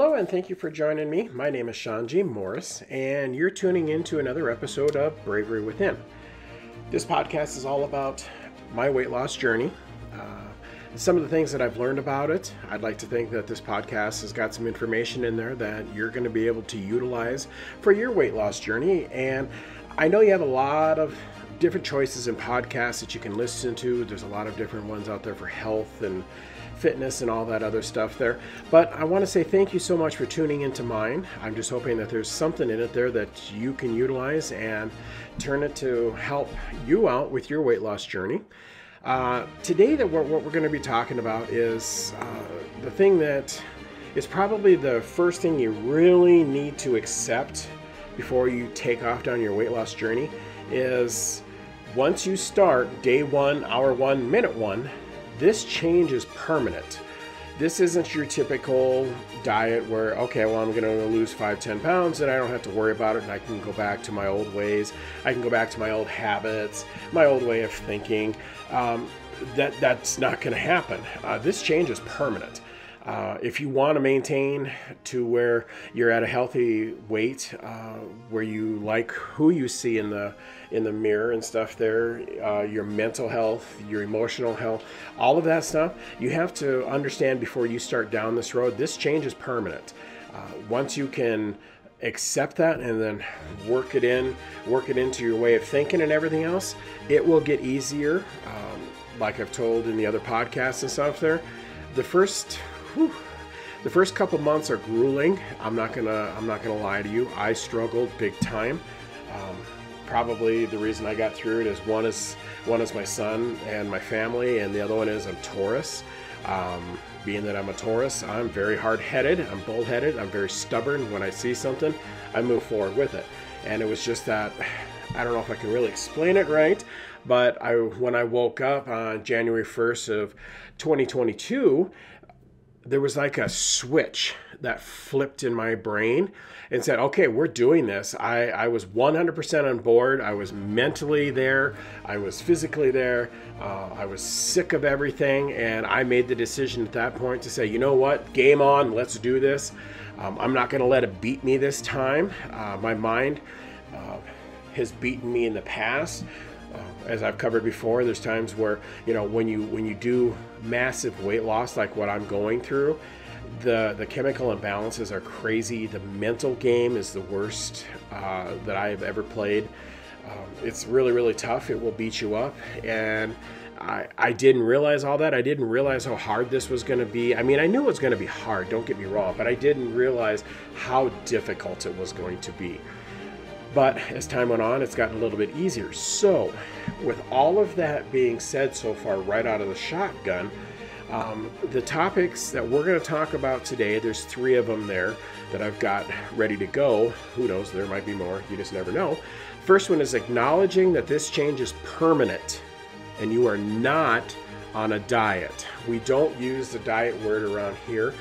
Hello, and thank you for joining me. My name is Sean G. Morris, and you're tuning in to another episode of Bravery Within. This podcast is all about my weight loss journey, some of the things that I've learned about it. I'd like to think that this podcast has got some information in there that you're going to be able to utilize for your weight loss journey. And I know you have a lot of different choices in podcasts that you can listen to. There's a lot of different ones out there for health and fitness and all that other stuff there. But I want to say thank you so much for tuning into mine. I'm just hoping that there's something in it there that you can utilize and turn it to help you out with your weight loss journey. Today, what we're going to be talking about is the thing that is probably the first thing you really need to accept before you take off down your weight loss journey is once you start day one, hour one, minute one, this change is permanent. This isn't your typical diet where, okay, well, I'm going to lose 5-10 pounds and I don't have to worry about it and I can go back to my old ways. I can go back to my old habits, my old way of thinking. That's not going to happen. This change is permanent. If you want to maintain to where you're at a healthy weight, where you like who you see in the mirror and stuff there, your mental health, your emotional health, all of that stuff, you have to understand before you start down this road, this change is permanent. Once you can accept that and then work it into your way of thinking and everything else, it will get easier. Like I've told in the other podcasts and stuff there, the first couple months are grueling. I'm not gonna lie to you. I struggled big time. Probably the reason I got through it is one is my son and my family, and the other one is I'm Taurus. Being that I'm a Taurus, I'm very hard-headed. I'm bullheaded. I'm very stubborn. When I see something, I move forward with it. And it was just that, I don't know if I can really explain it right, but when I woke up on January 1st of 2022, there was like a switch that flipped in my brain and said, okay, we're doing this. I was 100% on board. I was mentally there. I was physically there. I was sick of everything. And I made the decision at that point to say, you know what, game on, let's do this. I'm not going to let it beat me this time. My mind has beaten me in the past. As I've covered before, there's times where, when you do massive weight loss like what I'm going through, the chemical imbalances are crazy. The mental game is the worst that I have ever played. It's really, really tough. It will beat you up. And I didn't realize all that. I didn't realize how hard this was going to be. I mean, I knew it was going to be hard, don't get me wrong, but I didn't realize how difficult it was going to be. But as time went on, it's gotten a little bit easier. So with all of that being said so far, right out of the shotgun, the topics that we're going to talk about today, there's 3 of them there that I've got ready to go. Who knows, there might be more. You just never know. First one is acknowledging that this change is permanent and you are not on a diet. We don't use the diet word around here.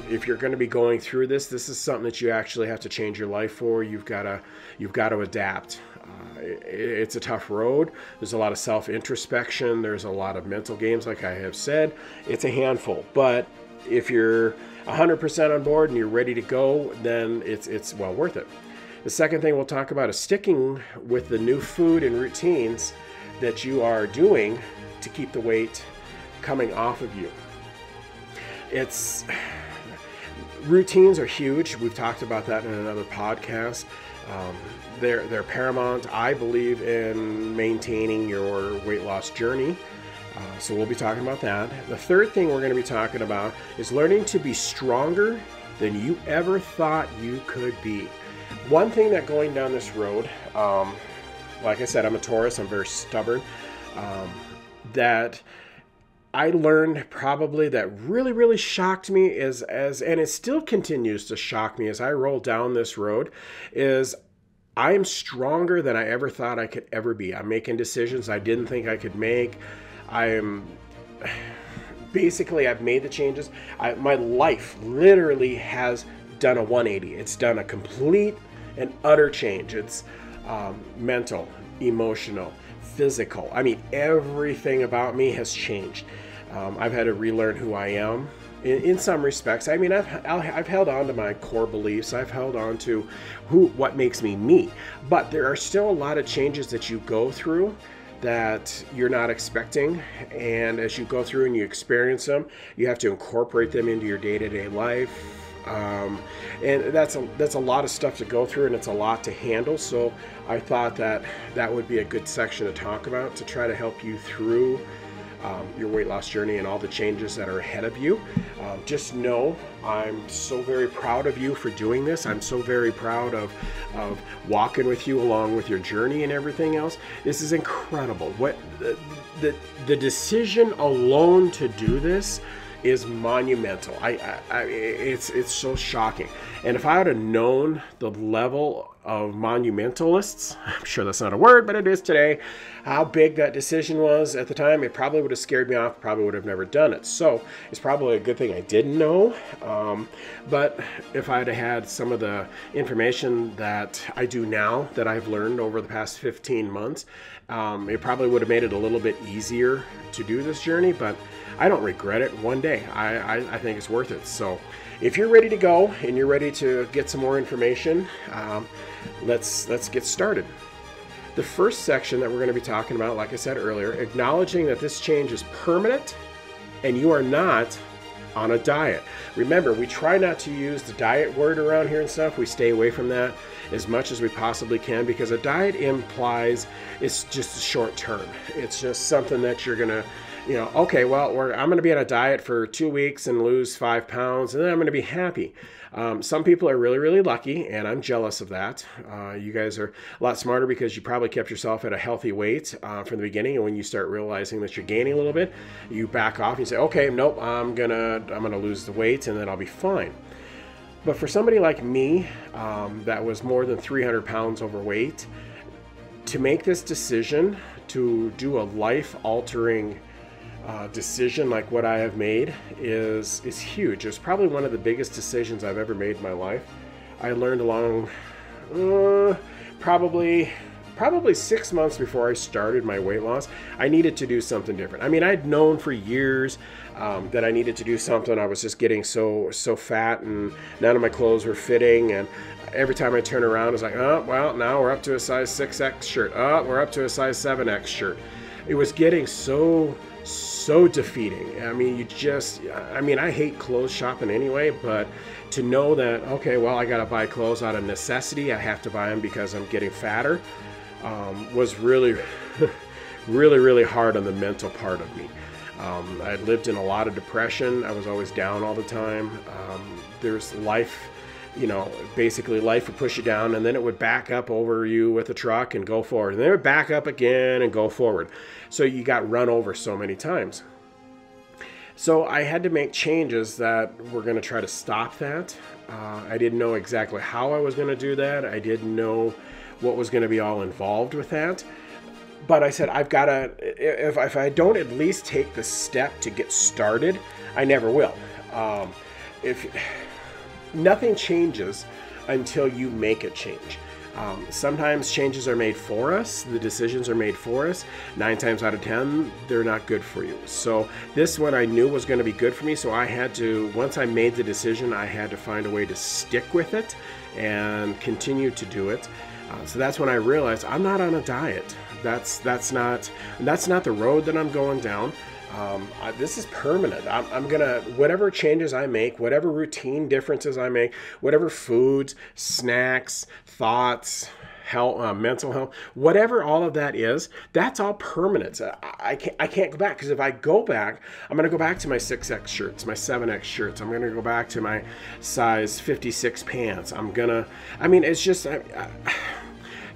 If you're going to be going through this is something that you actually have to change your life for. You've got to adapt. It's a tough road. There's a lot of self-introspection. There's a lot of mental games, like I have said. It's a handful. But if you're 100% on board and you're ready to go, then it's well worth it. The second thing we'll talk about is sticking with the new food and routines that you are doing to keep the weight coming off of you. Routines are huge. We've talked about that in another podcast. They're paramount, I believe, in maintaining your weight loss journey. So we'll be talking about that. The third thing we're going to be talking about is learning to be stronger than you ever thought you could be. One thing that going down this road, like I said, I'm a Taurus, I'm very stubborn, that I learned probably that really, really shocked me and it still continues to shock me as I roll down this road, is I'm stronger than I ever thought I could ever be. I'm making decisions I didn't think I could make. I've made the changes. My life literally has done a 180. It's done a complete and utter change. It's mental, emotional, physical. I mean, everything about me has changed. I've had to relearn who I am. in some respects. I mean, I've held on to my core beliefs. I've held on to what makes me me. But there are still a lot of changes that you go through that you're not expecting. And as you go through and you experience them, you have to incorporate them into your day-to-day life. And that's a lot of stuff to go through, and it's a lot to handle. So I thought that would be a good section to talk about, to try to help you through your weight loss journey and all the changes that are ahead of you. Just know I'm so very proud of you for doing this. I'm so very proud of walking with you along with your journey and everything else. This is incredible. What the decision alone to do this is monumental. It's so shocking. And if I would have known the level of monumentalists, I'm sure that's not a word, but it is today, how big that decision was at the time, it probably would have scared me off, probably would have never done it. So it's probably a good thing I didn't know. But if I'd have had some of the information that I do now, that I've learned over the past 15 months, it probably would have made it a little bit easier to do this journey, but I don't regret it one day. I think it's worth it. So if you're ready to go and you're ready to get some more information, let's get started. The first section that we're going to be talking about, like I said earlier, acknowledging that this change is permanent and you are not on a diet. Remember, we try not to use the diet word around here and stuff. We stay away from that as much as we possibly can, because a diet implies it's just short term. It's just something that you're going to, okay, well, I'm going to be on a diet for 2 weeks and lose 5 pounds, and then I'm going to be happy. Some people are really, really lucky, and I'm jealous of that. You guys are a lot smarter because you probably kept yourself at a healthy weight from the beginning, and when you start realizing that you're gaining a little bit, you back off and you say, okay, nope, I'm gonna lose the weight, and then I'll be fine. But for somebody like me, that was more than 300 pounds overweight, to make this decision to do a life-altering decision like what I have made is huge. It's probably one of the biggest decisions I've ever made in my life. I learned along probably 6 months before I started my weight loss, I needed to do something different. I mean, I'd known for years that I needed to do something. I was just getting so fat, and none of my clothes were fitting, and every time I turn around, it's like, oh, well, now we're up to a size 6X shirt. Oh, we're up to a size 7X shirt. It was getting so defeating. I mean, I hate clothes shopping anyway, but to know that, okay, well, I got to buy clothes out of necessity, I have to buy them because I'm getting fatter, was really, really, really hard on the mental part of me. I lived in a lot of depression. I was always down all the time. There's life, basically life would push you down, and then it would back up over you with a truck and go forward. And then it would back up again and go forward. So you got run over so many times. So I had to make changes that were going to try to stop that. I didn't know exactly how I was going to do that. I didn't know what was going to be all involved with that. But I said, I've got to, if I don't at least take the step to get started, I never will. Nothing changes until you make a change. Sometimes changes are made for us. The decisions are made for us. 9 times out of 10, they're not good for you. So this one I knew was going to be good for me. So I had to, once I made the decision, I had to find a way to stick with it and continue to do it. So that's when I realized I'm not on a diet. That's not the road that I'm going down. This is permanent. I'm gonna, whatever changes I make, whatever routine differences I make, whatever foods, snacks, thoughts, health, mental health, whatever all of that is, that's all permanent. I can't go back, because if I go back, I'm gonna go back to my 6X shirts, my 7X shirts. I'm gonna go back to my size 56 pants. It's just.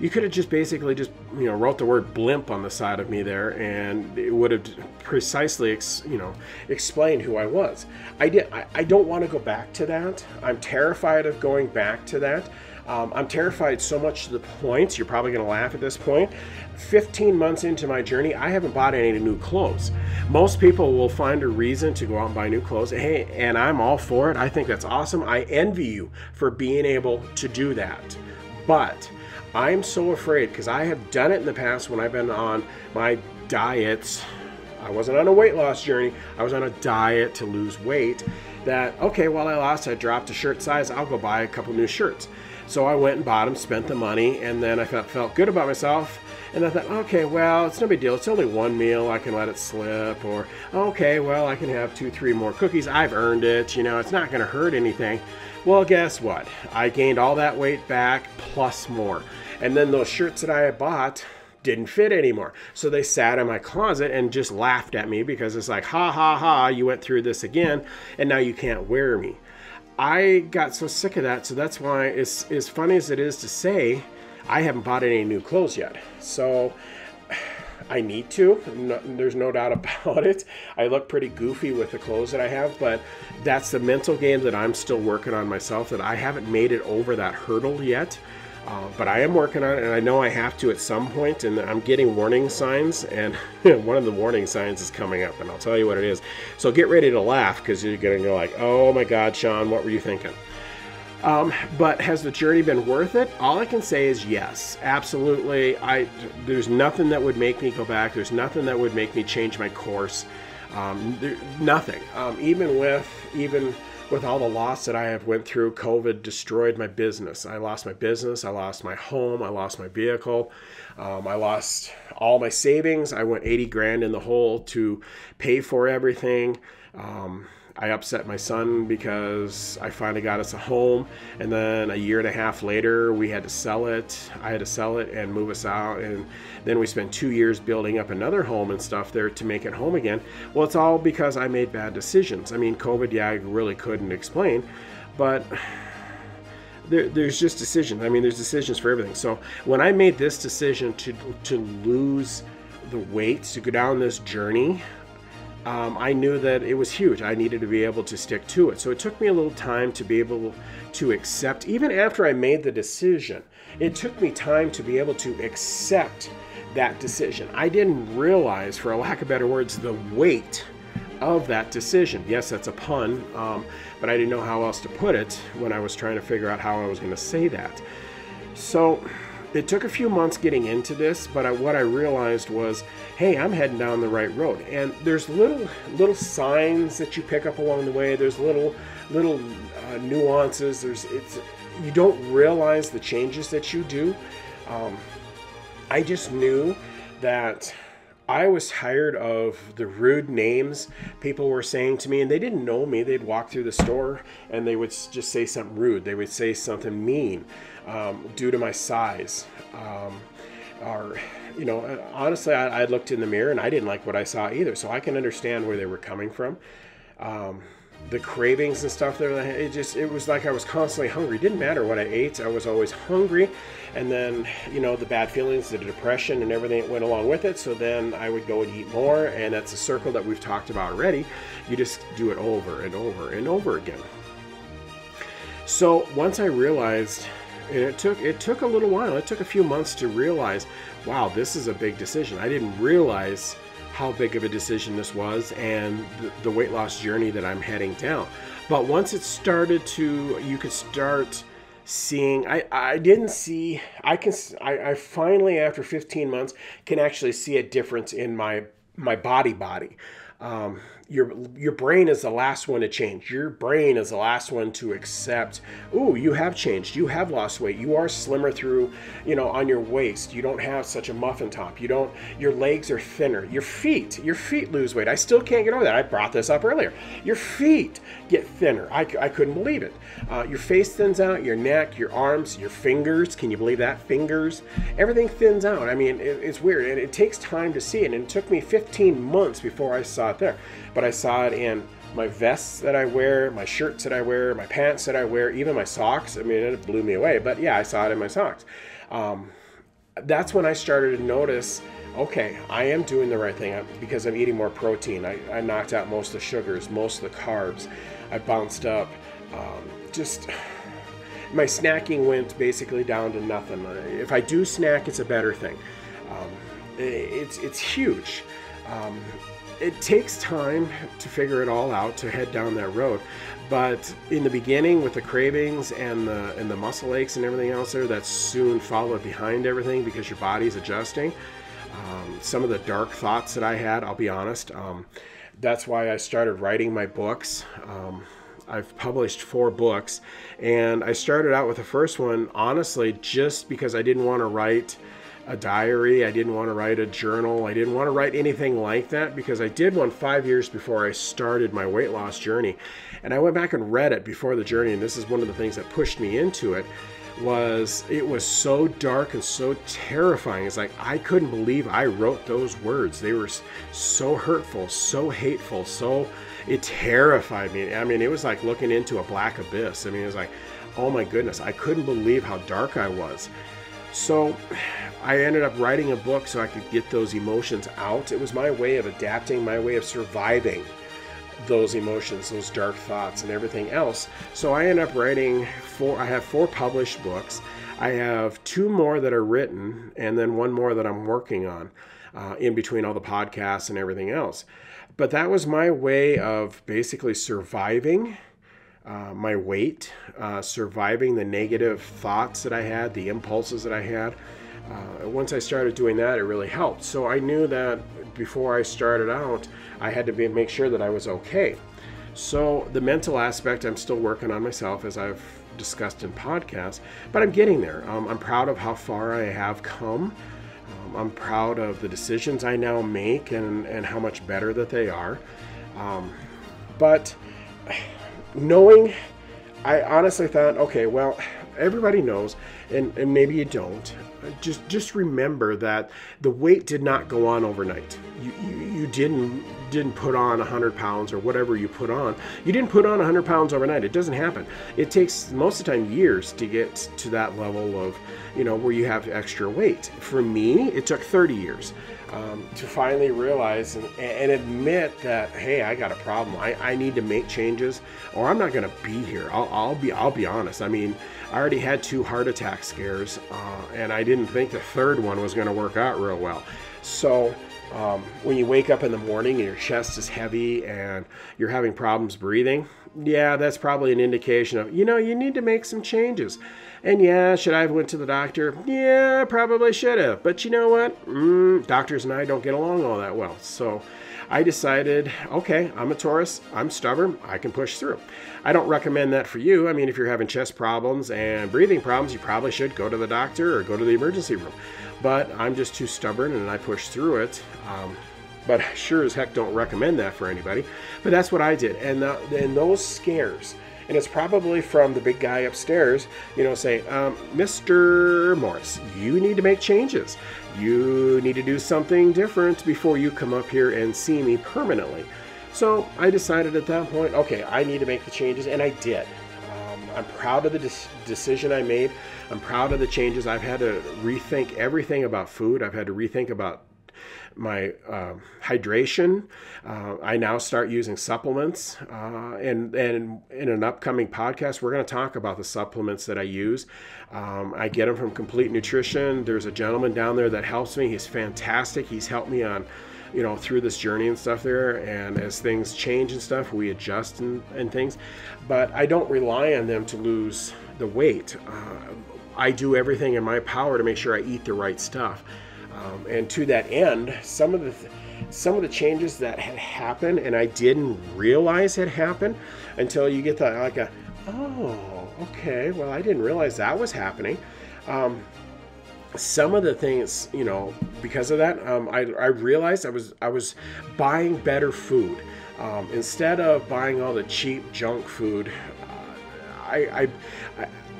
You could have just basically wrote the word blimp on the side of me there, and it would have precisely explained who I was. I don't want to go back to that. I'm terrified of going back to that. I'm terrified so much to the point, you're probably going to laugh at this point, 15 months into my journey, I haven't bought any new clothes. Most people will find a reason to go out and buy new clothes. Hey, and I'm all for it. I think that's awesome. I envy you for being able to do that. But I'm so afraid, because I have done it in the past when I've been on my diets. I wasn't on a weight loss journey. I was on a diet to lose weight. That, okay, well, I dropped a shirt size. I'll go buy a couple new shirts. So I went and bought them, spent the money, and then I felt good about myself. And I thought, okay, well, it's no big deal. It's only one meal. I can let it slip. Or, okay, well, I can have 2-3 more cookies. I've earned it. You know, it's not going to hurt anything. Well, guess what? I gained all that weight back plus more. And then those shirts that I had bought didn't fit anymore. So they sat in my closet and just laughed at me because it's like, ha, ha, ha, you went through this again, and now you can't wear me. I got so sick of that. So that's why, as funny as it is to say, I haven't bought any new clothes yet. So I need to. No, there's no doubt about it. I look pretty goofy with the clothes that I have, but that's the mental game that I'm still working on myself, that I haven't made it over that hurdle yet. But I am working on it, and I know I have to at some point, and I'm getting warning signs, and one of the warning signs is coming up, and I'll tell you what it is. So get ready to laugh, because you're going to go like, oh my God, Sean, what were you thinking? But has the journey been worth it? All I can say is yes, absolutely. There's nothing that would make me go back. There's nothing that would make me change my course. Nothing. Even with all the loss that I have went through, COVID destroyed my business. I lost my business. I lost my home. I lost my vehicle. I lost all my savings. I went 80 grand in the hole to pay for everything. I upset my son because I finally got us a home, and then a year and a half later we had to sell it. I had to sell it and move us out, and then we spent 2 years building up another home and stuff there to make it home again. Well, it's all because I made bad decisions. I mean, COVID, yeah, I really couldn't explain, but there's just decisions. I mean, there's decisions for everything. So when I made this decision to lose the weight, to go down this journey, I knew that it was huge. I needed to be able to stick to it. So it took me a little time to be able to accept, even after I made the decision, it took me time to be able to accept that decision. I didn't realize, for a lack of better words, the weight of that decision. Yes, that's a pun, but I didn't know how else to put it when I was trying to figure out how I was going to say that. So it took a few months getting into this, but what I realized was, hey, I'm heading down the right road. And there's little signs that you pick up along the way. There's little nuances. You don't realize the changes that you do. I just knew that I was tired of the rude names people were saying to me, and they didn't know me. They'd walk through the store and they would just say something rude. They would say something mean due to my size. Or, you know, honestly, I looked in the mirror and I didn't like what I saw either. So I can understand where they were coming from. The cravings and stuff there, it was like I was constantly hungry. It didn't matter what I ate, I was always hungry. And then, you know, the bad feelings, the depression and everything that went along with it. So then I would go and eat more, and that's a circle that we've talked about already. You just do it over and over and over again. So once I realized, and it took a little while, it took a few months to realize, wow, this is a big decision. I didn't realize how big of a decision this was, and the weight loss journey that I'm heading down. But once it started to, you could start seeing, I finally, after 15 months, can actually see a difference in my body. Your brain is the last one to change. Your brain is the last one to accept, ooh, you have changed. You have lost weight. You are slimmer through, you know, on your waist. You don't have such a muffin top. Your legs are thinner. Your feet lose weight. I still can't get over that. I brought this up earlier. Your feet get thinner. I couldn't believe it. Your face thins out, your neck, your arms, your fingers. Can you believe that? Fingers. Everything thins out. I mean, it's weird. And it takes time to see it. And it took me 15 months before I saw it there. But I saw it in my vests that I wear, my shirts that I wear, my pants that I wear, even my socks. I mean, it blew me away. But yeah, I saw it in my socks. That's when I started to notice, okay, I am doing the right thing because I'm eating more protein. I knocked out most of the sugars, most of the carbs. I bounced up. Just my snacking went basically down to nothing. If I do snack, it's a better thing. It's huge. It takes time to figure it all out, to head down that road. But in the beginning, with the cravings and the muscle aches and everything else there, that's soon followed behind everything because your body's adjusting. some of the dark thoughts that I had, I'll be honest. That's why I started writing my books. I've published 4 books, and I started out with the first one, honestly, just because I didn't want to write a diary. I didn't want to write a journal. I didn't want to write anything like that, because I did one 5 years before I started my weight loss journey. And I went back and read it before the journey, and this is one of the things that pushed me into it. It was so dark and so terrifying. It's like, I couldn't believe I wrote those words. They were so hurtful, so hateful, it terrified me. I mean, it was like looking into a black abyss. I mean, it was like, oh my goodness, I couldn't believe how dark I was. So I ended up writing a book so I could get those emotions out. It was my way of adapting, my way of surviving those emotions, those dark thoughts and everything else. So I ended up writing I have 4 published books. I have 2 more that are written, and then 1 more that I'm working on in between all the podcasts and everything else. But that was my way of basically surviving my weight, surviving the negative thoughts that I had, the impulses that I had. Once I started doing that, it really helped. So I knew that before I started out, I had to make sure that I was okay. So the mental aspect, I'm still working on myself, as I've discussed in podcasts, but I'm getting there. I'm proud of how far I have come. I'm proud of the decisions I now make and how much better that they are. But knowing, I honestly thought, okay, well, everybody knows, and maybe you don't. Just remember that the weight did not go on overnight. You didn't put on 100 pounds or whatever you put on. You didn't put on 100 pounds overnight. It doesn't happen. It takes most of the time years to get to that level of, where you have extra weight. For me, it took 30 years to finally realize and admit that, hey, I got a problem. I need to make changes, or I'm not going to be here. I'll be honest. I mean, I already had 2 heart attack scares, and I didn't think the third one was going to work out real well. So when you wake up in the morning and your chest is heavy and you're having problems breathing, yeah, that's probably an indication of, you need to make some changes. And yeah, should I have went to the doctor? Yeah, I probably should have. But you know what? Doctors and I don't get along all that well. So I decided, okay, I'm a Taurus. I'm stubborn. I can push through. I don't recommend that for you. I mean, if you're having chest problems and breathing problems, you probably should go to the doctor or go to the emergency room. But I'm just too stubborn and I push through it. But sure as heck don't recommend that for anybody. But that's what I did. And those scares, and it's probably from the big guy upstairs, saying, Mr. Morris, you need to make changes. You need to do something different before you come up here and see me permanently. So I decided at that point, okay, I need to make the changes, and I did. I'm proud of the decision I made. I'm proud of the changes. I've had to rethink everything about food. I've had to rethink about my hydration. I now start using supplements, and in an upcoming podcast, we're going to talk about the supplements that I use. I get them from Complete Nutrition. There's a gentleman down there that helps me. He's fantastic. He's helped me on, through this journey and stuff there. And as things change and stuff, we adjust and things. But I don't rely on them to lose the weight. I do everything in my power to make sure I eat the right stuff. And to that end, some of the changes that had happened, and I didn't realize had happened until you get that, oh, okay, well, I didn't realize that was happening. Some of the things, because of that, I realized I was buying better food. Instead of buying all the cheap junk food,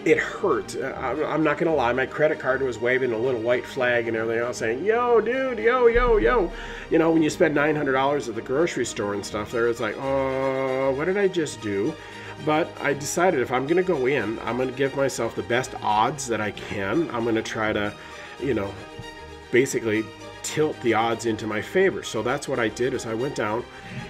it hurt. I'm not going to lie. My credit card was waving a little white flag and everything else saying, yo, dude, yo. When you spend $900 at the grocery store and stuff there, it's like, oh, what did I just do? But I decided if I'm going to go in, I'm going to give myself the best odds that I can. I'm going to try to, basically tilt the odds into my favor. So that's what I did is I went down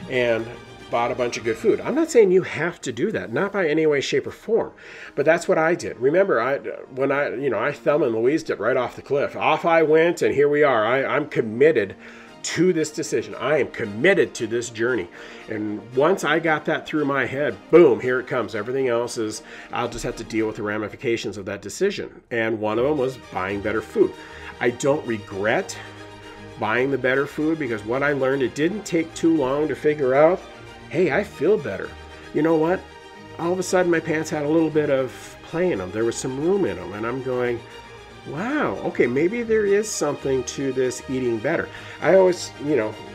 and bought a bunch of good food. I'm not saying you have to do that, not by any way, shape, or form, but that's what I did. Remember, I Thelma and Louised it right off the cliff. Off I went, and here we are. I'm committed to this decision. I am committed to this journey. And once I got that through my head, boom, here it comes. Everything else is, I'll just have to deal with the ramifications of that decision. And one of them was buying better food. I don't regret buying the better food, because what I learned, it didn't take too long to figure out, hey, I feel better. You know what? All of a sudden my pants had a little bit of play in them. There was some room in them, and I'm going, wow, okay, maybe there is something to this eating better. I always,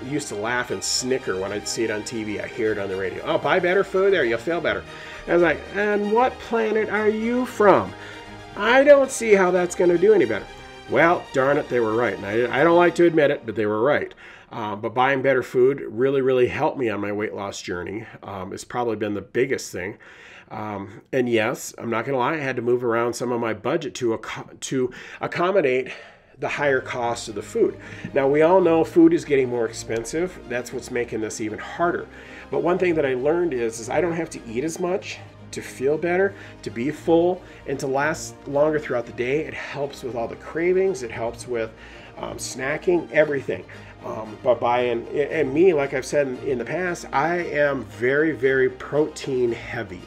used to laugh and snicker when I'd see it on TV. I hear it on the radio. Oh, buy better food there, you'll feel better. I was like, and what planet are you from? I don't see how that's going to do any better. Well, darn it, they were right. And I don't like to admit it, but they were right. But buying better food really, really helped me on my weight loss journey. It's probably been the biggest thing. And yes, I'm not going to lie, I had to move around some of my budget to accommodate the higher cost of the food. Now, we all know food is getting more expensive. That's what's making this even harder. But one thing that I learned is I don't have to eat as much to feel better, to be full, and to last longer throughout the day. It helps with all the cravings. It helps with snacking, everything. But buying, and me, like I've said in the past, I am very, very protein heavy.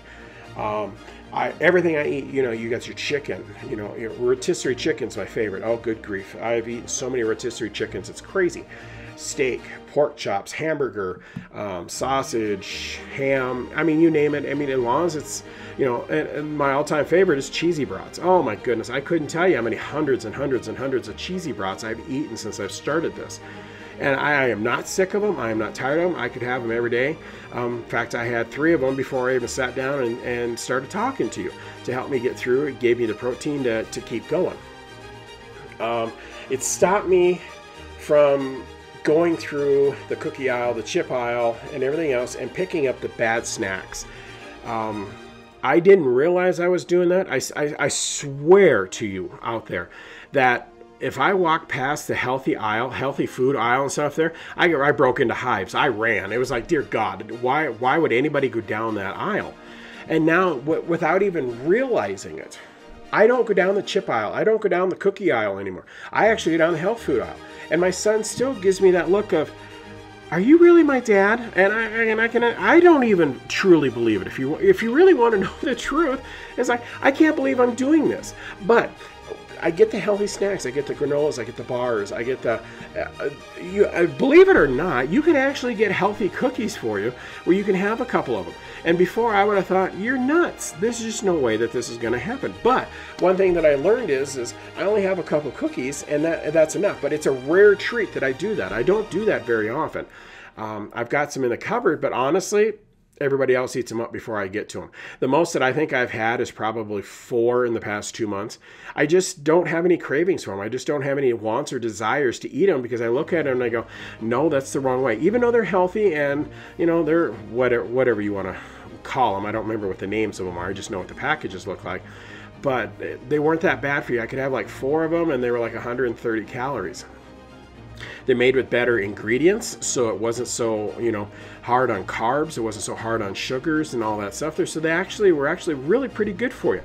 Everything I eat, you got your chicken, your rotisserie chicken's my favorite. Oh, good grief. I've eaten so many rotisserie chickens, it's crazy. Steak, pork chops, hamburger, sausage, ham, you name it. As long as it's, and my all-time favorite is cheesy brats. Oh my goodness, I couldn't tell you how many hundreds and hundreds and hundreds of cheesy brats I've eaten since I've started this. And I am not sick of them. I am not tired of them. I could have them every day. In fact, I had 3 of them before I even sat down and started talking to you to help me get through. It gave me the protein to keep going. It stopped me from going through the cookie aisle, the chip aisle, and everything else and picking up the bad snacks. I didn't realize I was doing that. I swear to you out there that if I walked past the healthy food aisle and stuff there, I broke into hives. I ran. It was like, dear God, why would anybody go down that aisle? And now, without even realizing it, I don't go down the chip aisle. I don't go down the cookie aisle anymore. I actually go down the health food aisle. And my son still gives me that look of, are you really my dad? And I don't even truly believe it. If you really want to know the truth, it's like, I can't believe I'm doing this. But I get the healthy snacks. I get the granolas. I get the bars. I get the, believe it or not, you can actually get healthy cookies for you where you can have a couple of them. And before I would have thought, you're nuts. There's just no way that this is going to happen. But one thing that I learned is I only have a couple cookies and that's enough. But it's a rare treat that I do that. I don't do that very often. I've got some in the cupboard, but honestly, everybody else eats them up before I get to them. The most that I think I've had is probably 4 in the past 2 months. I just don't have any cravings for them. I just don't have any wants or desires to eat them because I look at them and I go, no, that's the wrong way. Even though they're healthy and, they're whatever you want to call them. I don't remember what the names of them are. I just know what the packages look like. But they weren't that bad for you. I could have like 4 of them and they were like 130 calories. They're made with better ingredients, so it wasn't so, hard on carbs. It wasn't so hard on sugars and all that stuff there. So they were actually really pretty good for you.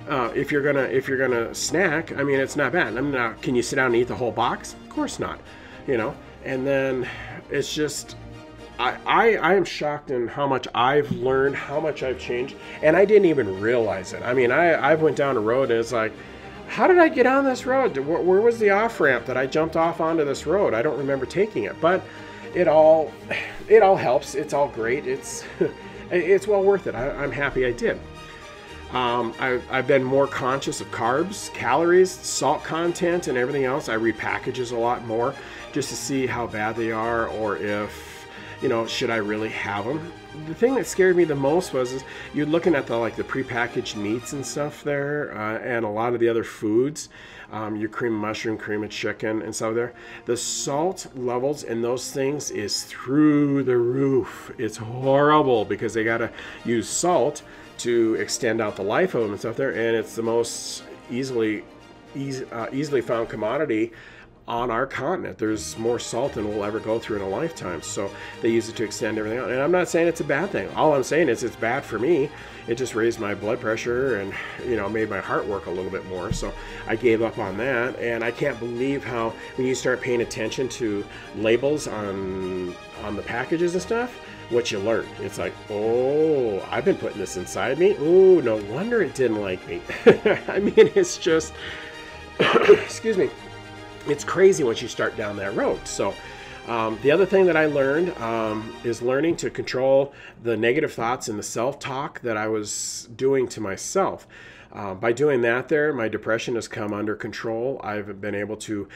If you're gonna snack, it's not bad. Can you sit down and eat the whole box? Of course not. And then it's just, I am shocked in how much I've learned, how much I've changed, and I didn't even realize it. I went down a road and it's like, how did I get on this road? Where was the off-ramp that I jumped off onto this road? I don't remember taking it, but it all helps. It's all great. It's well worth it. I'm happy I did. I've been more conscious of carbs, calories, salt content, and everything else. I read packages a lot more just to see how bad they are or if, should I really have them? The thing that scared me the most was you're looking at the prepackaged meats and stuff there, and a lot of the other foods, your cream of mushroom, cream of chicken, and stuff there. The salt levels in those things is through the roof. It's horrible because they gotta use salt to extend out the life of them and stuff there, and it's the most easily found commodity on our continent. There's more salt than we'll ever go through in a lifetime, so they use it to extend everything out. And I'm not saying it's a bad thing. All I'm saying is it's bad for me. It just raised my blood pressure and made my heart work a little bit more, so I gave up on that. And I can't believe how when you start paying attention to labels on the packages and stuff, what you learn. It's like, oh, I've been putting this inside me. Oh, no wonder it didn't like me. It's just excuse me. it's crazy once you start down that road. So the other thing that I learned is learning to control the negative thoughts and the self-talk that I was doing to myself. By doing that my depression has come under control. I've been able to,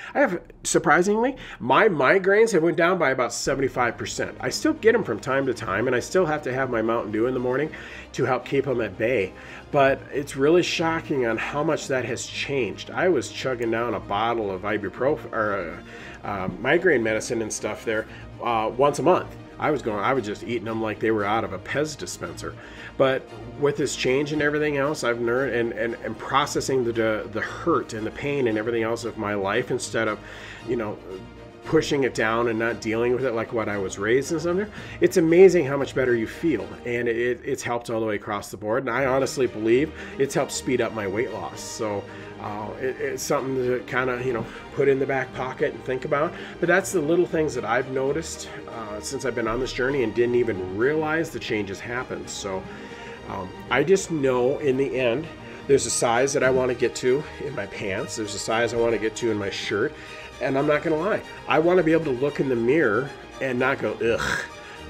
surprisingly, my migraines have went down by about 75%. I still get them from time to time, and I still have to have my Mountain Dew in the morning to help keep them at bay. But it's really shocking on how much that has changed. I was chugging down a bottle of ibuprofen or migraine medicine and stuff there once a month. I was just eating them like they were out of a Pez dispenser. But with this change and everything else, I've learned and processing the hurt and the pain and everything else of my life, instead of, pushing it down and not dealing with it like what I was raised and something. It's amazing how much better you feel, and it's helped all the way across the board. And I honestly believe it's helped speed up my weight loss. So it's something to kind of put in the back pocket and think about. But that's the little things that I've noticed since I've been on this journey and didn't even realize the changes happened. So I just know in the end, there's a size that I want to get to in my pants. There's a size I want to get to in my shirt. And I'm not going to lie, I want to be able to look in the mirror and not go, ugh,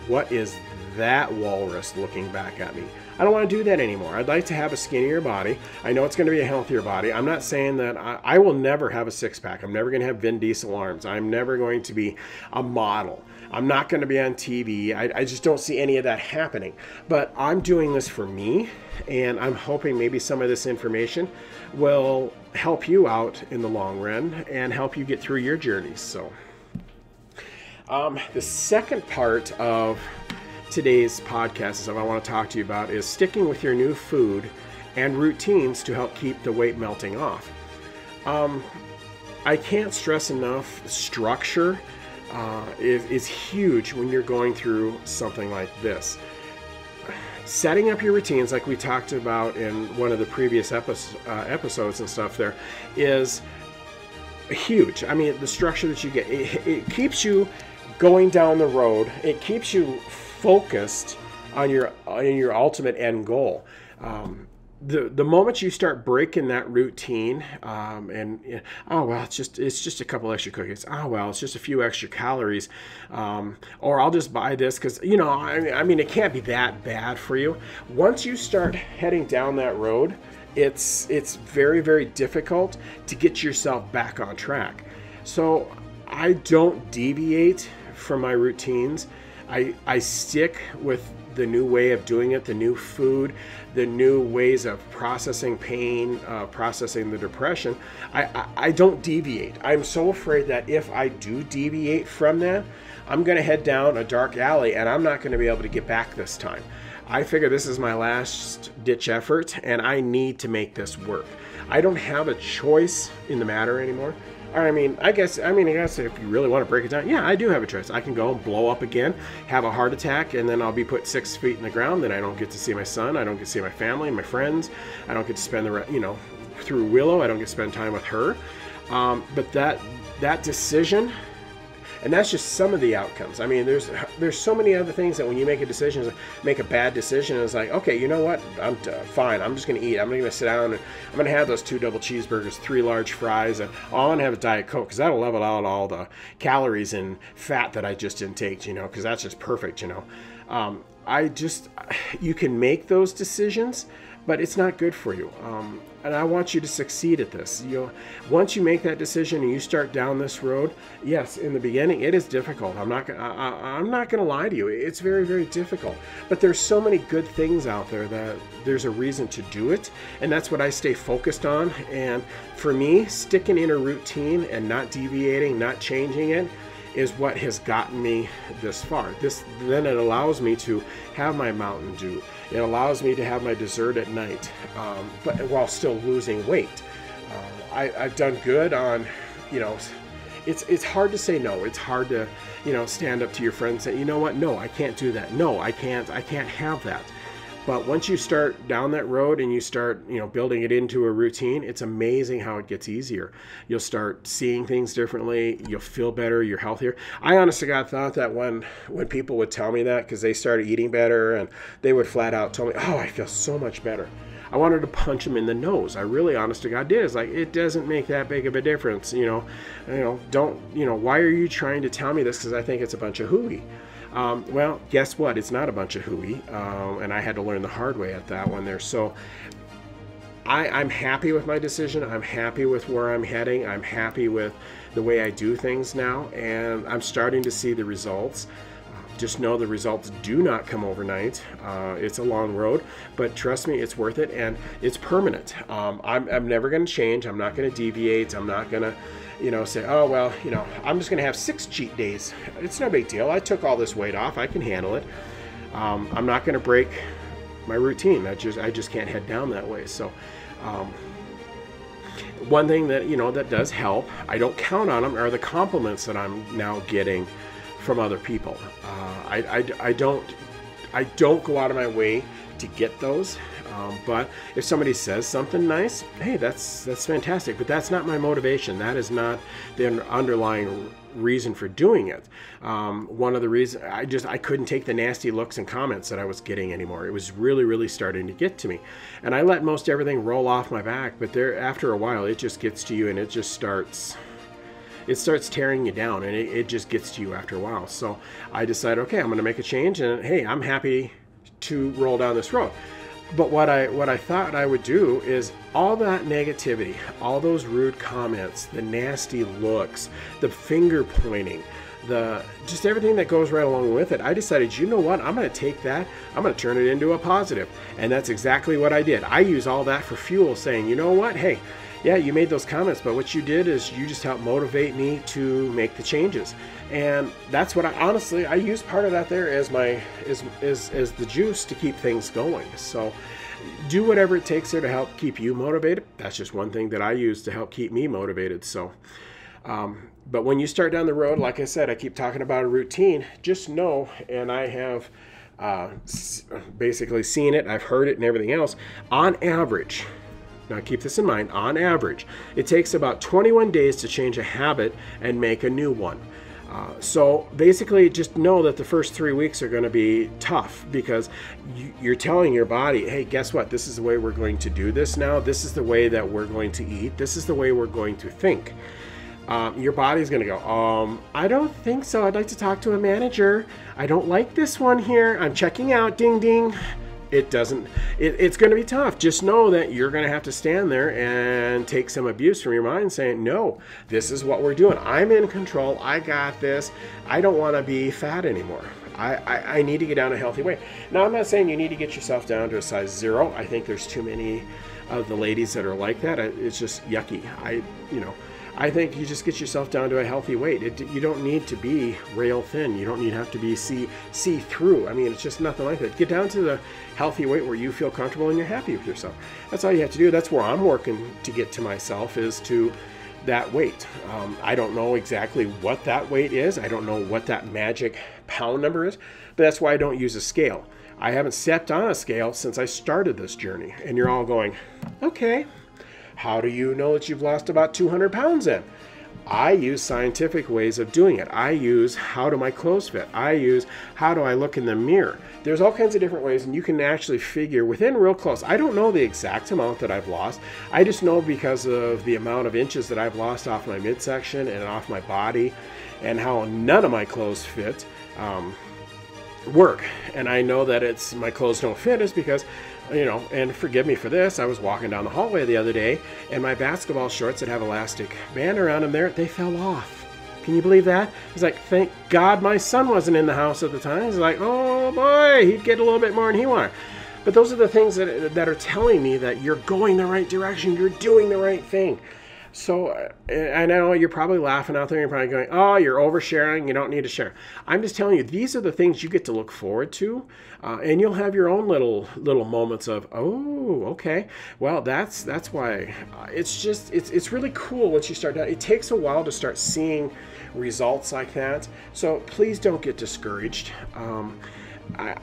what is that walrus looking back at me? I don't want to do that anymore. I'd like to have a skinnier body. I know it's going to be a healthier body. I'm not saying that I will never have a six-pack. I'm never going to have Vin Diesel arms. I'm never going to be a model. I'm not going to be on TV. I just don't see any of that happening. But I'm doing this for me, and I'm hoping maybe some of this information will help you out in the long run and help you get through your journeys. So the second part of today's podcast I want to talk to you about is sticking with your new food and routines to help keep the weight melting off. I can't stress enough, structure is huge when you're going through something like this. Setting up your routines, like we talked about in one of the previous episodes and stuff, there is huge. I mean, the structure that you get, it keeps you going down the road. It keeps you focused on your ultimate end goal. The moment you start breaking that routine, oh well, it's just a couple extra cookies. Oh well, it's just a few extra calories, or I'll just buy this because I mean it can't be that bad for you. Once you start heading down that road, it's very, very difficult to get yourself back on track. So I don't deviate from my routines. I stick with the new way of doing it, the new food, the new ways of processing pain, processing the depression. I don't deviate. I'm so afraid that if I do deviate from that, I'm going to head down a dark alley and I'm not going to be able to get back this time. I figure this is my last ditch effort and I need to make this work. I don't have a choice in the matter anymore. I guess if you really want to break it down, yeah, I do have a choice. I can go and blow up again, have a heart attack, and then I'll be put 6 feet in the ground. Then I don't get to see my son. I don't get to see my family and my friends. I don't get to spend through Willow. I don't get to spend time with her. But that decision, and that's just some of the outcomes. I mean, there's so many other things that when you make a decision, make a bad decision, it's like, okay, you know what? I'm fine. I'm just going to eat. I'm going to sit down and I'm going to have those 2 double cheeseburgers, 3 large fries, and I'm going to have a Diet Coke because that'll level out all the calories and fat that I just intake, because that's just perfect, you can make those decisions, but it's not good for you. And I want you to succeed at this. Once you make that decision and you start down this road, yes, in the beginning it is difficult. I'm not gonna lie to you. It's very, very difficult. But there's so many good things out there that there's a reason to do it, and that's what I stay focused on. And for me, sticking in a routine and not deviating, not changing it, is what has gotten me this far. Then it allows me to have my Mountain Dew. It allows me to have my dessert at night, but while still losing weight. I've done good on, it's hard to say no. It's hard to, stand up to your friend and say, you know what? No, I can't do that. No, I can't have that. But once you start down that road and you start, building it into a routine, it's amazing how it gets easier. You'll start seeing things differently. You'll feel better. You're healthier. I honestly thought that when people would tell me that, because they started eating better and they would flat out tell me, oh, I feel so much better. I wanted to punch him in the nose. I really, honest to God, did. It's like, it doesn't make that big of a difference. Don't, why are you trying to tell me this? Because I think it's a bunch of hooey. Well, guess what? It's not a bunch of hooey. And I had to learn the hard way at that one there. So I'm happy with my decision. I'm happy with where I'm heading. I'm happy with the way I do things now. And I'm starting to see the results. Just know the results do not come overnight. It's a long road, but trust me, it's worth it, and it's permanent. I'm never going to change. I'm not going to deviate. I'm not going to, say, oh, well, I'm just going to have 6 cheat days. It's no big deal. I took all this weight off. I can handle it. I'm not going to break my routine. I just can't head down that way. So one thing that, that does help, I don't count on them, are the compliments that I'm now getting from other people. I don't go out of my way to get those, but if somebody says something nice, hey, that's fantastic. But that's not my motivation. That is not the underlying reason for doing it. One of the reasons, I couldn't take the nasty looks and comments that I was getting anymore. It was really starting to get to me, and I let most everything roll off my back. But after a while, it just gets to you, and it starts tearing you down, and it just gets to you after a while. So I decided, okay, I'm going to make a change, and hey, I'm happy to roll down this road. But what I thought I would do is all that negativity, all those rude comments, the nasty looks, the finger pointing, just everything that goes right along with it. I decided, you know what? I'm going to take that. I'm going to turn it into a positive. And that's exactly what I did. I use all that for fuel, saying, you know what? Hey, yeah, you made those comments, but what you did is you just helped motivate me to make the changes. And that's what I use part of that there as as the juice to keep things going. So do whatever it takes there to help keep you motivated. That's just one thing that I use to help keep me motivated. So, but when you start down the road, like I said, I keep talking about a routine, just know, and I have basically seen it, I've heard it and everything else, on average, now keep this in mind, on average, it takes about 21 days to change a habit and make a new one. So basically, just know that the first 3 weeks are going to be tough, because you're telling your body, hey, guess what? This is the way we're going to do this now. This is the way that we're going to eat. This is the way we're going to think. Your body's going to go, I don't think so. I'd like to talk to a manager. I don't like this one here. I'm checking out. Ding, ding. It's going to be tough. Just know that you're going to have to stand there and take some abuse from your mind, saying, no, this is what we're doing. I'm in control. I got this. I don't want to be fat anymore. I need to get down a healthy weight. Now, I'm not saying you need to get yourself down to a size 0. I think there's too many of the ladies that are like that. It's just yucky. I think you just get yourself down to a healthy weight. You don't need to be rail thin. You don't need to have to be see-through. I mean, it's just nothing like that. Get down to the healthy weight where you feel comfortable and you're happy with yourself. That's all you have to do. That's where I'm working to get to myself, is to that weight. I don't know exactly what that weight is. I don't know what that magic pound number is, but that's why I don't use a scale. I haven't stepped on a scale since I started this journey. And you're all going, okay, how do you know that you've lost about 200 pounds then? I use scientific ways of doing it. I use, how do my clothes fit? I use, how do I look in the mirror? There's all kinds of different ways, and you can actually figure within real close. I don't know the exact amount that I've lost. I just know because of the amount of inches that I've lost off my midsection and off my body, and how none of my clothes fit work. And I know that my clothes don't fit is because, and forgive me for this, I was walking down the hallway the other day, and my basketball shorts that have elastic band around them they fell off. Can you believe that? It's like, thank God my son wasn't in the house at the time. It's like, oh boy, he'd get a little bit more than he wanted. But those are the things that are telling me that you're going the right direction, you're doing the right thing. So, and I know you're probably laughing out there, you're probably going, oh, you're oversharing, you don't need to share. I'm just telling you, these are the things you get to look forward to, and you'll have your own little moments of, oh, okay, well, that's why. It's really cool once you start down. It takes a while to start seeing results like that, so please don't get discouraged.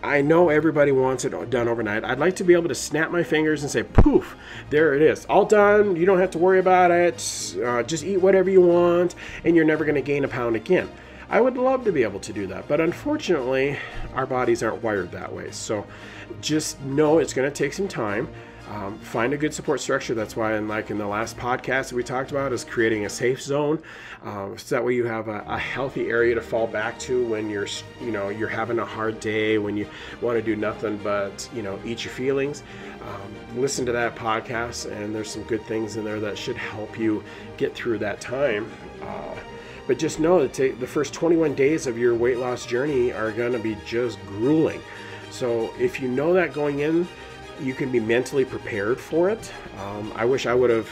I know everybody wants it done overnight. I'd like to be able to snap my fingers and say, poof, there it is. All done. You don't have to worry about it. Just eat whatever you want, and you're never going to gain a pound again. I would love to be able to do that, but unfortunately, our bodies aren't wired that way. So just know it's going to take some time. Find a good support structure. That's why, in the last podcast that we talked about, is creating a safe zone, so that way you have a healthy area to fall back to when you're having a hard day, when you want to do nothing but eat your feelings. Listen to that podcast, and there's some good things in there that should help you get through that time. But just know that the first 21 days of your weight loss journey are going to be just grueling. So if you know that going in, you can be mentally prepared for it. I wish I would have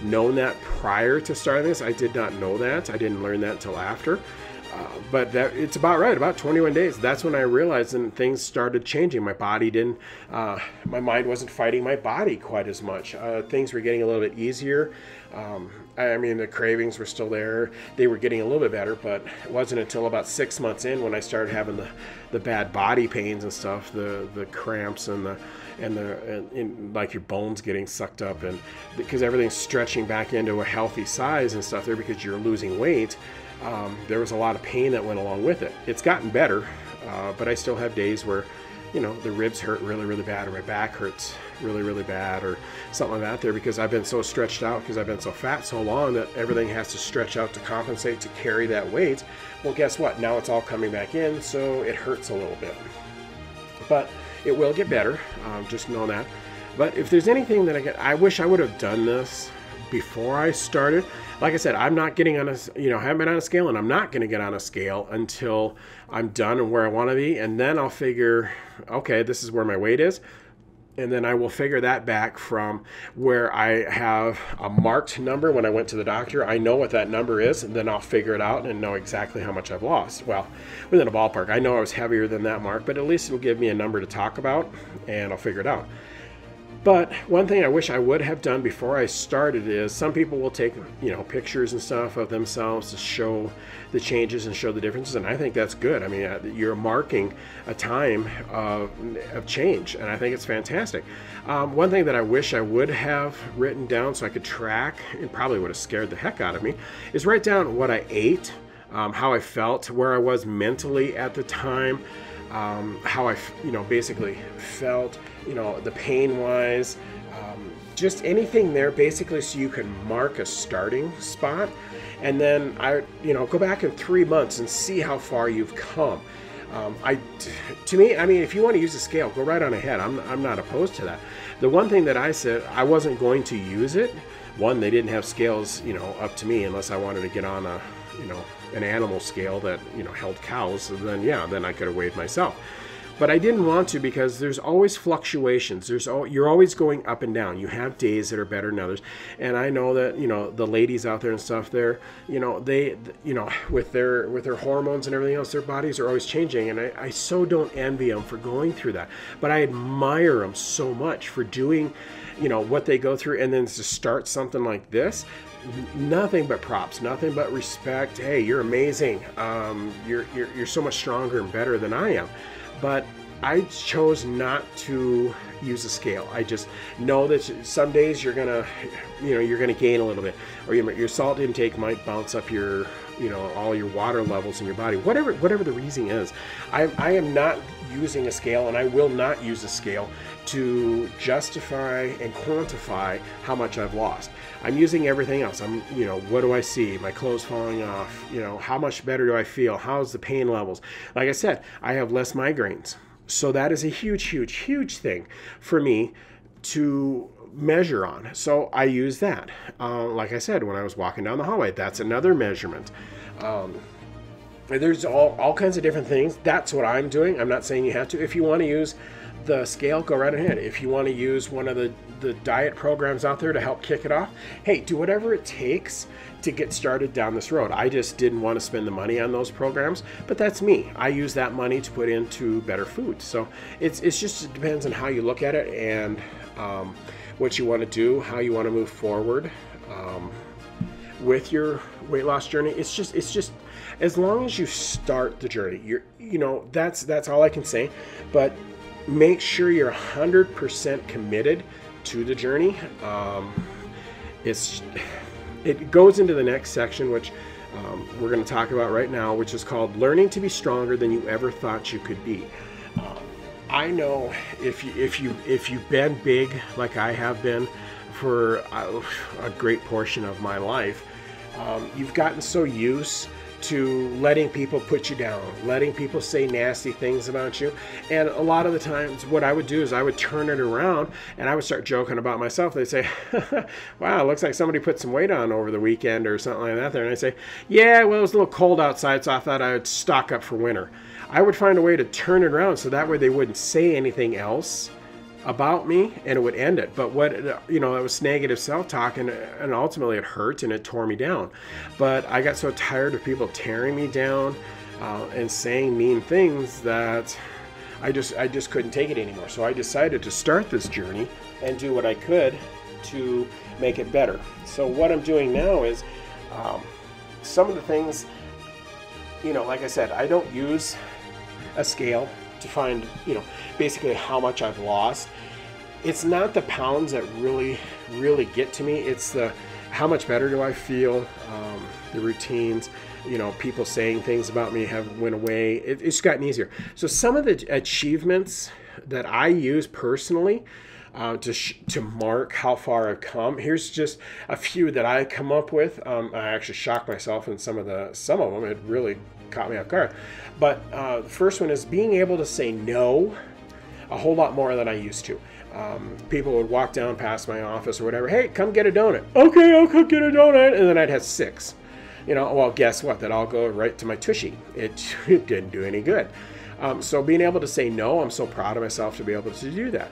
known that prior to starting this. I did not know that. I didn't learn that until after. But it's about right, about 21 days. That's when I realized and things started changing. My body my mind wasn't fighting my body quite as much. Things were getting a little bit easier. The cravings were still there. They were getting a little bit better, but it wasn't until about 6 months in when I started having the bad body pains and stuff, the cramps and like your bones getting sucked up, and because everything's stretching back into a healthy size and stuff there because you're losing weight. There was a lot of pain that went along with it. It's gotten better, but I still have days where, the ribs hurt really, really bad, or my back hurts really, really bad, or something like that there, because I've been so stretched out, because I've been so fat so long that everything has to stretch out to compensate to carry that weight. Well, guess what? Now it's all coming back in, so it hurts a little bit. But it will get better, just know that. But if there's anything that I wish I would have done this before I started. Like I said, I'm not getting on haven't been on a scale, and I'm not going to get on a scale until I'm done and where I want to be. And then I'll figure, okay, this is where my weight is. And then I will figure that back from where I have a marked number when I went to the doctor. I know what that number is, and then I'll figure it out and know exactly how much I've lost. Well, within a ballpark. I know I was heavier than that mark, but at least it'll give me a number to talk about, and I'll figure it out. But one thing I wish I would have done before I started is, some people will take, pictures and stuff of themselves to show the changes and show the differences, and I think that's good. I mean, you're marking a time of change, and I think it's fantastic. One thing that I wish I would have written down so I could track, and probably would have scared the heck out of me, is write down what I ate, how I felt, where I was mentally at the time, how I, basically felt, the pain-wise, just anything there, basically, so you can mark a starting spot, and then go back in 3 months and see how far you've come. To me, if you want to use a scale, go right on ahead. I'm not opposed to that. The one thing that I said, I wasn't going to use it. One, they didn't have scales, up to me, unless I wanted to get on an animal scale that held cows. Then I could have weighed myself. But I didn't want to, because there's always fluctuations. You're always going up and down. You have days that are better than others. And I know that, the ladies out there and stuff there, they, with their hormones and everything else, their bodies are always changing. And I so don't envy them for going through that. But I admire them so much for doing, what they go through, and then to start something like this. Nothing but props, nothing but respect. Hey, you're amazing. You're so much stronger and better than I am. But I chose not to use a scale. I just know that some days you're gonna gain a little bit, or your salt intake might bounce up your, all your water levels in your body. Whatever the reason is, I am not using a scale, and I will not use a scale to justify and quantify how much I've lost. I'm using everything else. What do I see? My clothes falling off. How much better do I feel? How's the pain levels? Like I said, I have less migraines. So that is a huge, huge, huge thing for me to measure on. So I use that. Like I said, when I was walking down the hallway, that's another measurement. There's all kinds of different things. That's what I'm doing. I'm not saying you have to. If you want to use the scale, go right ahead. If you want to use one of the diet programs out there to help kick it off, hey, do whatever it takes to get started down this road. I just didn't want to spend the money on those programs, but that's me. I use that money to put into better food. So it depends on how you look at it, and what you want to do, how you want to move forward with your weight loss journey. It's just as long as you start the journey, that's all I can say. But make sure you're 100% committed to the journey. It goes into the next section, which we're going to talk about right now, which is called Learning to Be Stronger Than You Ever Thought You Could Be. I know if you've been big like I have been for a great portion of my life, you've gotten so used to letting people put you down, letting people say nasty things about you. And a lot of the times what I would do is I would turn it around and I would start joking about myself. They'd say, wow, it looks like somebody put some weight on over the weekend or something like that there. And I'd say, yeah, well, it was a little cold outside, so I thought I would stock up for winter. I would find a way to turn it around so that way they wouldn't say anything else about me and it would end it. But what, it was negative self-talk, and ultimately it hurt and it tore me down. But I got so tired of people tearing me down and saying mean things that I just couldn't take it anymore. So I decided to start this journey and do what I could to make it better. So what I'm doing now is some of the things, like I said, I don't use a scale to find, basically how much I've lost. It's not the pounds that really get to me. It's the how much better do I feel, the routines, people saying things about me have went away. It's gotten easier. So some of the achievements that I use personally to mark how far I've come. Here's just a few that I come up with. I actually shocked myself in some of them. It really caught me off guard. But the first one is being able to say no a whole lot more than I used to. People would walk down past my office or whatever. Hey, come get a donut. Okay, I'll come get a donut. And then I'd have 6. Well, guess what? That all go right to my tushy. It didn't do any good. So being able to say no, I'm so proud of myself to be able to do that.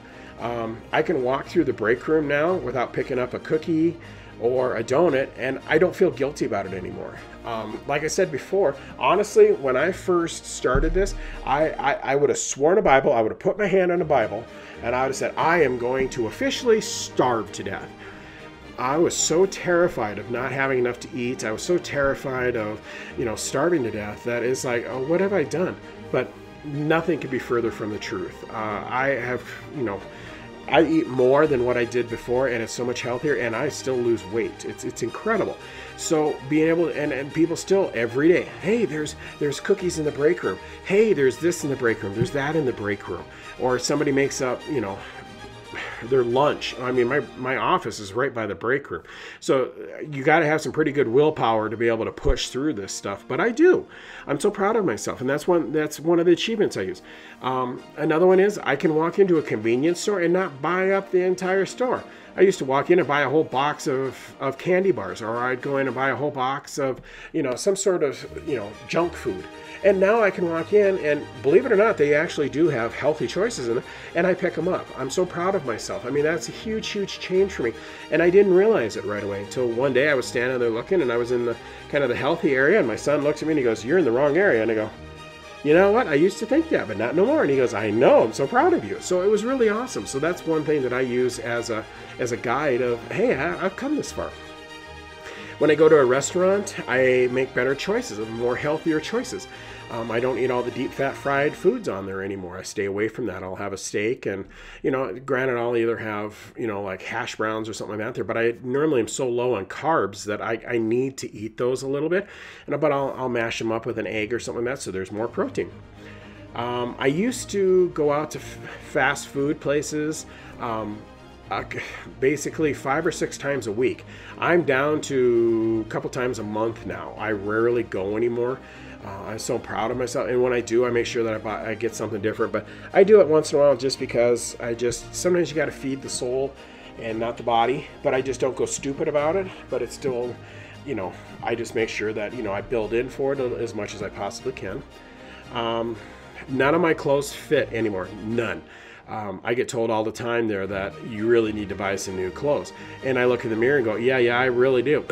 I can walk through the break room now without picking up a cookie or a donut, and I don't feel guilty about it anymore. Like I said before, honestly, when I first started this, I would have sworn a Bible, I would have put my hand on a Bible, and I would have said, I am going to officially starve to death. I was so terrified of not having enough to eat. I was so terrified of, starving to death that it's like, oh, what have I done? But nothing could be further from the truth. I eat more than what I did before, and it's so much healthier, and I still lose weight. It's incredible. So being able to, and people still every day, hey, there's cookies in the break room. Hey, there's this in the break room. There's that in the break room. Or somebody makes up, their lunch. I mean, my office is right by the break room. So you got to have some pretty good willpower to be able to push through this stuff. But I do. I'm so proud of myself. And that's one of the achievements I use. Another one is I can walk into a convenience store and not buy up the entire store. I used to walk in and buy a whole box of candy bars, or I'd go in and buy a whole box of, some sort of, junk food. And now I can walk in and, believe it or not, they actually do have healthy choices in it, and I pick them up. I'm so proud of myself. I mean, that's a huge, huge change for me. And I didn't realize it right away until one day I was standing there looking, and I was in the kind of the healthy area, and my son looks at me and he goes, "You're in the wrong area." And I go, "You know what? I used to think that, but not no more." And he goes, "I know, I'm so proud of you." So it was really awesome. So that's one thing that I use as a guide of, hey, I've come this far. When I go to a restaurant, I make better choices, more healthier choices. I don't eat all the deep fat fried foods on there anymore. I stay away from that. I'll have a steak, and granted, I'll either have like hash browns or something like that there. But I normally am so low on carbs that I need to eat those a little bit. But I'll mash them up with an egg or something like that, so there's more protein. I used to go out to fast food places. Basically 5 or 6 times a week. I'm down to a couple times a month now. I rarely go anymore. I'm so proud of myself, and when I do, I make sure that I get something different. But I do it once in a while just because sometimes you got to feed the soul and not the body. But I just don't go stupid about it. But it's still, I just make sure that I build in for it as much as I possibly can. None of my clothes fit anymore. None. I get told all the time there that you really need to buy some new clothes. And I look in the mirror and go, yeah, I really do.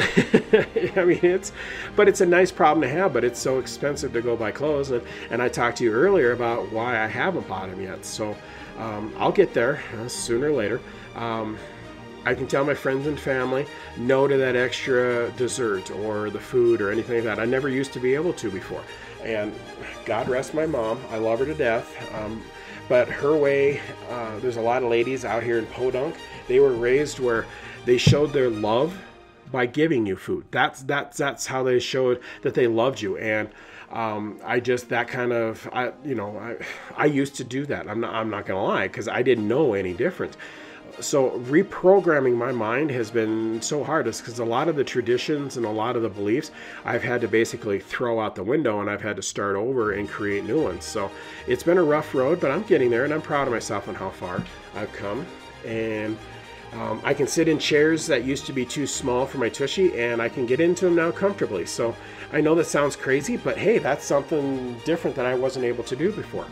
I mean, it's a nice problem to have, but it's so expensive to go buy clothes. And I talked to you earlier about why I haven't bought them yet. So I'll get there sooner or later. I can tell my friends and family no to that extra dessert or the food or anything like that. I never used to be able to before. And God rest my mom. I love her to death. But her way, there's a lot of ladies out here in Podunk. They were raised where they showed their love by giving you food. That's how they showed that they loved you. And I just, that kind of, I used to do that. I'm not going to lie, because I didn't know any different. So reprogramming my mind has been so hard, because a lot of the traditions and a lot of the beliefs I've had to basically throw out the window, and I've had to start over and create new ones. So it's been a rough road, but I'm getting there, and I'm proud of myself on how far I've come. And I can sit in chairs that used to be too small for my tushy, and I can get into them now comfortably. So I know that sounds crazy, but hey, that's something different that I wasn't able to do before.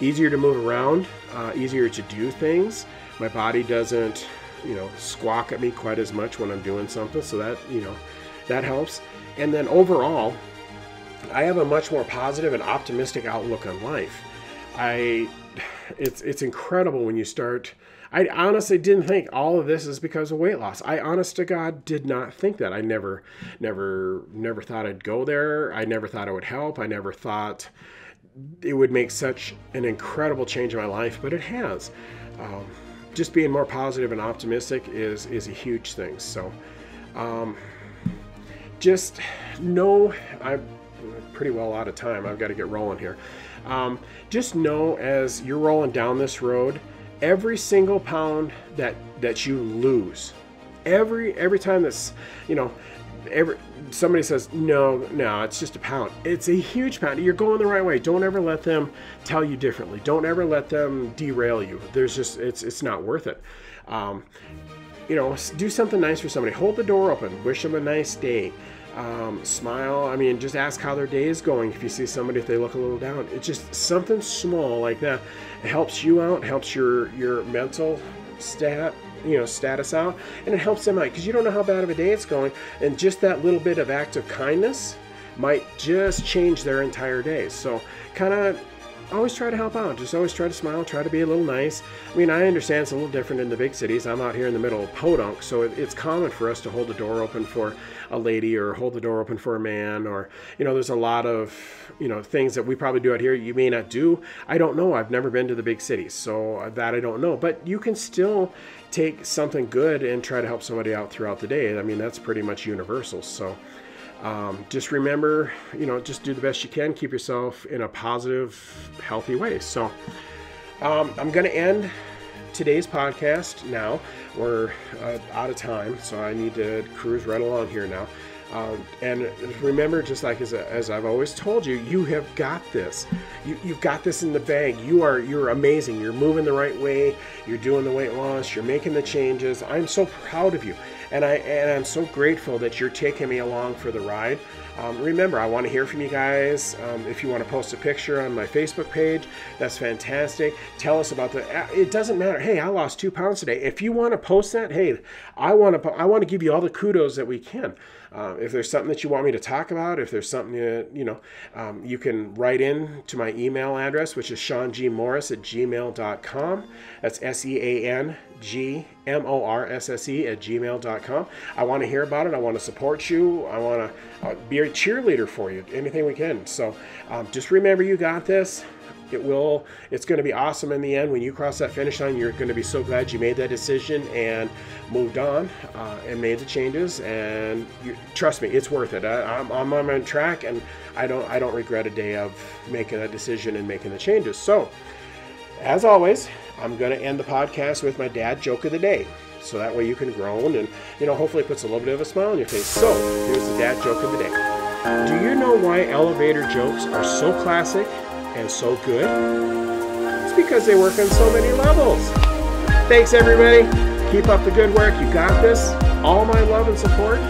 Easier to move around, easier to do things. My body doesn't, squawk at me quite as much when I'm doing something. So that, that helps. And then overall, I have a much more positive and optimistic outlook on life. It's incredible when you start. I honestly didn't think all of this is because of weight loss. I honest to God did not think that. I never thought I'd go there. I never thought it would help. I never thought it would make such an incredible change in my life, but it has. Just being more positive and optimistic is a huge thing. So just know, I'm pretty well out of time. I've got to get rolling here. Just know, as you're rolling down this road, every single pound that you lose, every time that's, somebody says, no, it's just a pound. It's a huge pound. You're going the right way. Don't ever let them tell you differently. Don't ever let them derail you. It's not worth it. Do something nice for somebody. Hold the door open. Wish them a nice day. Smile. I mean, just ask how their day is going. If you see somebody, if they look a little down, it's just something small like that. It helps you out, helps your mental status out, and it helps them out, because you don't know how bad of a day it's going, and just that little bit of act of kindness might just change their entire day. So kind of always try to help out. Just always try to smile, try to be a little nice. I mean, I understand it's a little different in the big cities. I'm out here in the middle of Podunk, so it's common for us to hold the door open for a lady, or hold the door open for a man, or there's a lot of things that we probably do out here you may not do. I don't know. I've never been to the big cities, so that I don't know. But you can still take something good and try to help somebody out throughout the day. I mean, that's pretty much universal. So just remember, just do the best you can. Keep yourself in a positive, healthy way. So I'm going to end today's podcast now. We're out of time, so I need to cruise right along here now. And remember, just like as I've always told you, you have got this. You've got this in the bag. You're amazing. You're moving the right way. You're doing the weight loss. You're making the changes. I'm so proud of you, and I'm so grateful that you're taking me along for the ride. Remember, I want to hear from you guys. If you want to post a picture on my Facebook page, that's fantastic. Tell us about it doesn't matter. Hey, I lost 2 pounds today. If you want to post that, hey, I want to give you all the kudos that we can. If there's something that you want me to talk about, if there's something that, you can write in to my email address, which is seangmorse@gmail.com. That's SEANGMORSSE@gmail.com. I want to hear about it. I want to support you. I want to be a cheerleader for you, anything we can. So just remember, you got this. It's going to be awesome in the end. When you cross that finish line, you're going to be so glad you made that decision and moved on and made the changes. And trust me, it's worth it. I'm on my track, and I don't regret a day of making that decision and making the changes. So, as always, I'm going to end the podcast with my dad joke of the day. So that way you can groan and, hopefully it puts a little bit of a smile on your face. So, here's the dad joke of the day. Do you know why elevator jokes are so classic and so good? It's because they work on so many levels. Thanks, everybody. Keep up the good work. You got this. All my love and support.